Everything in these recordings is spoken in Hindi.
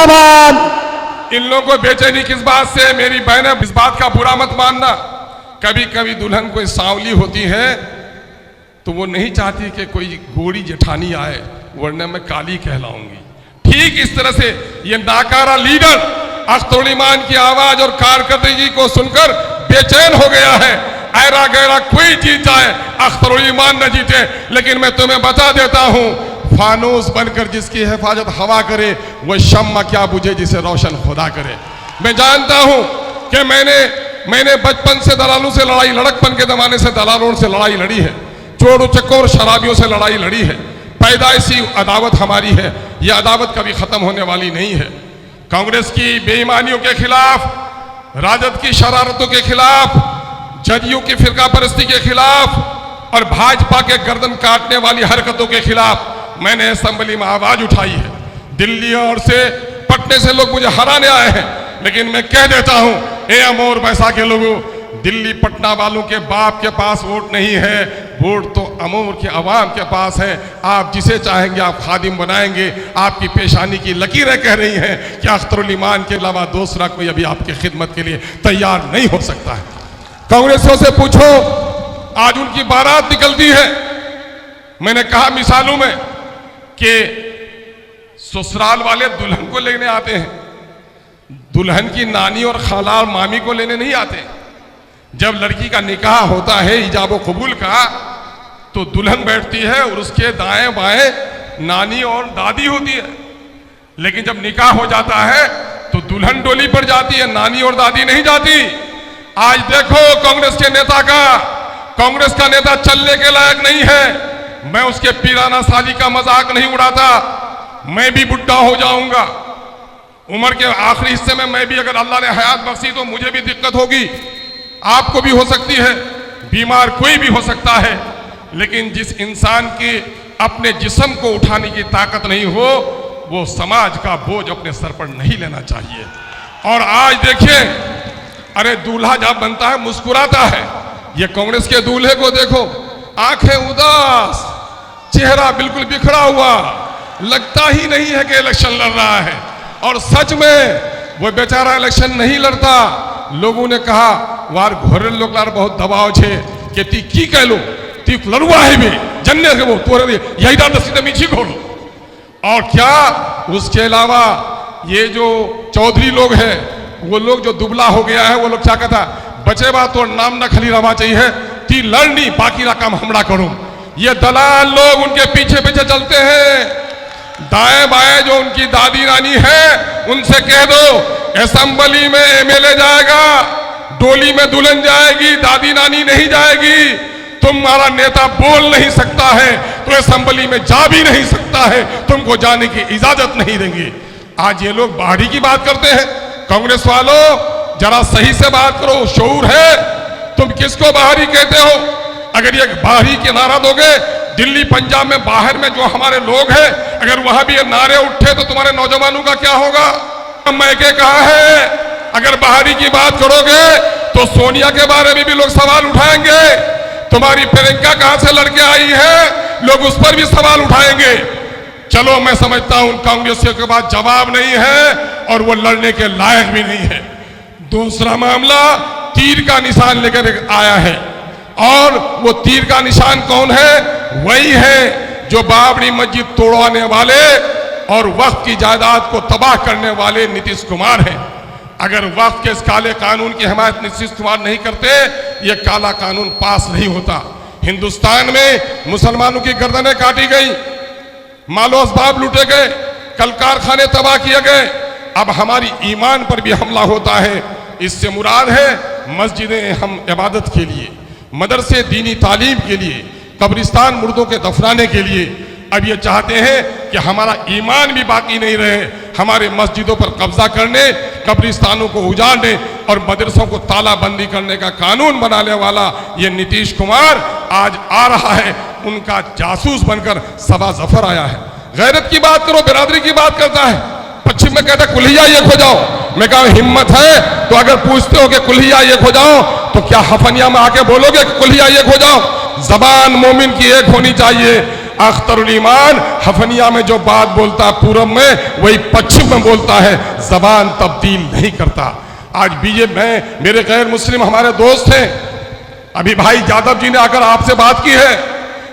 जिंदाबाद। इन लोगों को बेचैनी किस बात से? मेरी बहन, इस बात का बुरा मत मानना। कभी कभी दुल्हन कोई सांवली होती है तो वो नहीं चाहती कि कोई गोरी जेठानी आए, वरना मैं काली कहलाऊंगी। ठीक इस तरह से ये नाकारा लीडर अख्तर उल ईमान की आवाज और कारकर्दगी को सुनकर बेचैन हो गया है। ऐरा गैरा कोई जीत जाए, अख्तर उल ईमान न जीते। लेकिन मैं तुम्हें बता देता हूं, फानूस बनकर जिसकी हिफाजत हवा करे, वह शम्मा क्या बुझे जिसे रोशन खुदा करे। मैं जानता हूं कि मैंने बचपन से दलालों से लड़ाई, लड़कपन के जमाने से दलालों से लड़ाई लड़ी है, चोर उचक्कों और शराबियों से लड़ाई लड़ी है। पैदाइशी अदावत हमारी है, यह अदावत कभी खत्म होने वाली नहीं है। कांग्रेस की बेईमानियों के खिलाफ, राजद की शरारतों के खिलाफ, जदयू की फिरका परस्ती के खिलाफ और भाजपा के गर्दन काटने वाली हरकतों के खिलाफ मैंने असेंबली में आवाज उठाई है। दिल्ली और से पटने से लोग मुझे हराने आए हैं, लेकिन मैं कह देता हूं, ए अमोर वैसा के लोगों, दिल्ली पटना वालों के बाप के पास वोट नहीं है, वोट तो अमोर के अवाम के पास है। आप जिसे चाहेंगे आप खादिम बनाएंगे। आपकी पेशानी की लकीरें कह रही हैं कि अख्तर उल ईमान के अलावा दूसरा कोई अभी आपकी खिदमत के लिए तैयार नहीं हो सकता है। कांग्रेसियों से पूछो, आज उनकी बारात निकलती है। मैंने कहा मिसालों में कि ससुराल वाले दुल्हन को लेने आते हैं, दुल्हन की नानी और खाला और मामी को लेने नहीं आते। जब लड़की का निकाह होता है इजाब व कबूल का, तो दुल्हन बैठती है और उसके दाएं बाएं नानी और दादी होती है। लेकिन जब निकाह हो जाता है तो दुल्हन डोली पर जाती है, नानी और दादी नहीं जाती। आज देखो कांग्रेस के नेता का, कांग्रेस का नेता चलने के लायक नहीं है। मैं उसके पीराना साली का मजाक नहीं उड़ाता। मैं भी बुढ़ा हो जाऊंगा, उम्र के आखिरी हिस्से में मैं भी, अगर अल्लाह ने हयात बख्शी तो मुझे भी दिक्कत होगी, आपको भी हो सकती है, बीमार कोई भी हो सकता है। लेकिन जिस इंसान की अपने जिस्म को उठाने की ताकत नहीं हो, वो समाज का बोझ अपने सर पर नहीं लेना चाहिए। और आज देखिए, अरे दूल्हा जब बनता है मुस्कुराता है। ये कांग्रेस के दूल्हे को देखो, आंखें उदास, चेहरा बिल्कुल बिखरा हुआ, लगता ही नहीं है कि इलेक्शन लड़ रहा है। और सच में वो बेचारा इलेक्शन नहीं लड़ता। लोगों ने कहा वार घोरे लोग लार बहुत दबाव छे कि ती की कह लो, ती लड़ुआ है भी जन्ने के वो तोरे यही दाद सीधे मीठी घोलो। और क्या उसके अलावा ये जो चौधरी लोग हैं, वो लोग जो दुबला हो गया है, वो लोग क्या कहता, बचे बात तो नाम न खली रवा चाहिए, ती लड़नी बाकी रा काम हमरा करूं। ये दलाल लोग उनके पीछे पीछे चलते हैं। दाएं बाएं जो उनकी दादी नानी है, उनसे कह दो असेंबली में एमएलए जाएगा, डोली में दुल्हन जाएगी, दादी नानी नहीं जाएगी। तुम्हारा नेता बोल नहीं सकता है तो असेंबली में जा भी नहीं सकता है, तुमको जाने की इजाजत नहीं देंगे। आज ये लोग बाहरी की बात करते हैं। कांग्रेस वालों, जरा सही से बात करो, शऊर है। तुम किसको बाहरी कहते हो? अगर ये बाहरी के नारा दोगे, दिल्ली पंजाब में बाहर में जो हमारे लोग हैं, अगर वहां भी ये नारे उठे तो तुम्हारे नौजवानों का क्या होगा? मैके कहा है, अगर बाहरी की बात करोगे तो सोनिया के बारे में भी लोग सवाल उठाएंगे। तुम्हारी प्रियंका कहां से लड़के आई है, लोग उस पर भी सवाल उठाएंगे। चलो, मैं समझता हूं कांग्रेसियों के पास जवाब नहीं है और वो लड़ने के लायक भी नहीं है। दूसरा मामला, तीर का निशान लेकर आया है। और वो तीर का निशान कौन है? वही है जो बाबरी मस्जिद तोड़वाने वाले और वक्फ की जायदाद को तबाह करने वाले नीतीश कुमार हैं। अगर वक्फ के इस काले कानून की हिमायत नीतीश कुमार नहीं करते, ये काला कानून पास नहीं होता। हिंदुस्तान में मुसलमानों की गर्दनें काटी गई, मालो असबाब लूटे गए, कल कारखाने तबाह किए गए। अब हमारी ईमान पर भी हमला होता है। इससे मुराद है मस्जिदें हम इबादत के लिए, मदरसे दीनी तालीम के लिए, कब्रिस्तान मुर्दों के दफनाने के लिए। अब ये चाहते हैं कि हमारा ईमान भी बाकी नहीं रहे, हमारे मस्जिदों पर कब्जा करने, कब्रिस्तानों को उजाड़ने और मदरसों को तालाबंदी करने का कानून बनाने वाला ये नीतीश कुमार आज आ रहा है, उनका जासूस बनकर सबा जफर आया है। गैरत की बात करो, बिरादरी की बात करता है। पश्चिम में कहता कुल्हिया एक हो जाओ। मैं कहा हिम्मत है तो अगर पूछते हो कि कुल्हिया एक हो जाओ, तो क्या हफनिया में आके बोलोगे कि कुल्हिया एक हो जाओ? जबान मोमिन की एक होनी चाहिए। अख्तरुल ईमान हफनिया में जो बात बोलता पूरब में वही पश्चिम में बोलता है, जबान तब्दील नहीं करता। आज बीजेपी में मेरे गैर मुस्लिम हमारे दोस्त हैं, अभी भाई यादव जी ने आकर आपसे बात की है,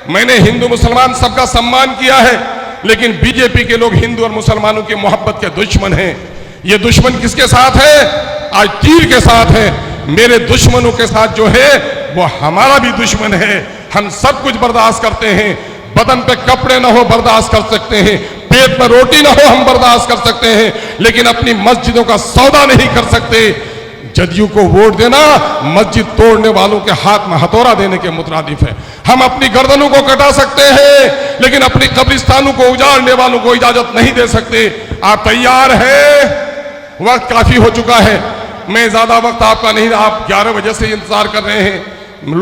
मैंने हिंदू मुसलमान सबका सम्मान किया है, लेकिन बीजेपी के लोग हिंदू और मुसलमानों की मोहब्बत के दुश्मन हैं। ये दुश्मन किसके साथ है? आज तीर के साथ है। मेरे दुश्मनों के साथ जो है वो हमारा भी दुश्मन है। हम सब कुछ बर्दाश्त करते हैं, बदन पे कपड़े ना हो बर्दाश्त कर सकते हैं, पेट में रोटी ना हो हम बर्दाश्त कर सकते हैं, लेकिन अपनी मस्जिदों का सौदा नहीं कर सकते। जदयू को वोट देना मस्जिद तोड़ने वालों के हाथ में हथौड़ा देने के मुतरादिफ है। हम अपनी गर्दनों को कटा सकते हैं, लेकिन अपनी कब्रिस्तानों को उजाड़ने वालों को इजाजत नहीं दे सकते। आप तैयार हैं? वक्त काफी हो चुका है, मैं ज्यादा वक्त आपका नहीं, आप 11 बजे से इंतजार कर रहे हैं।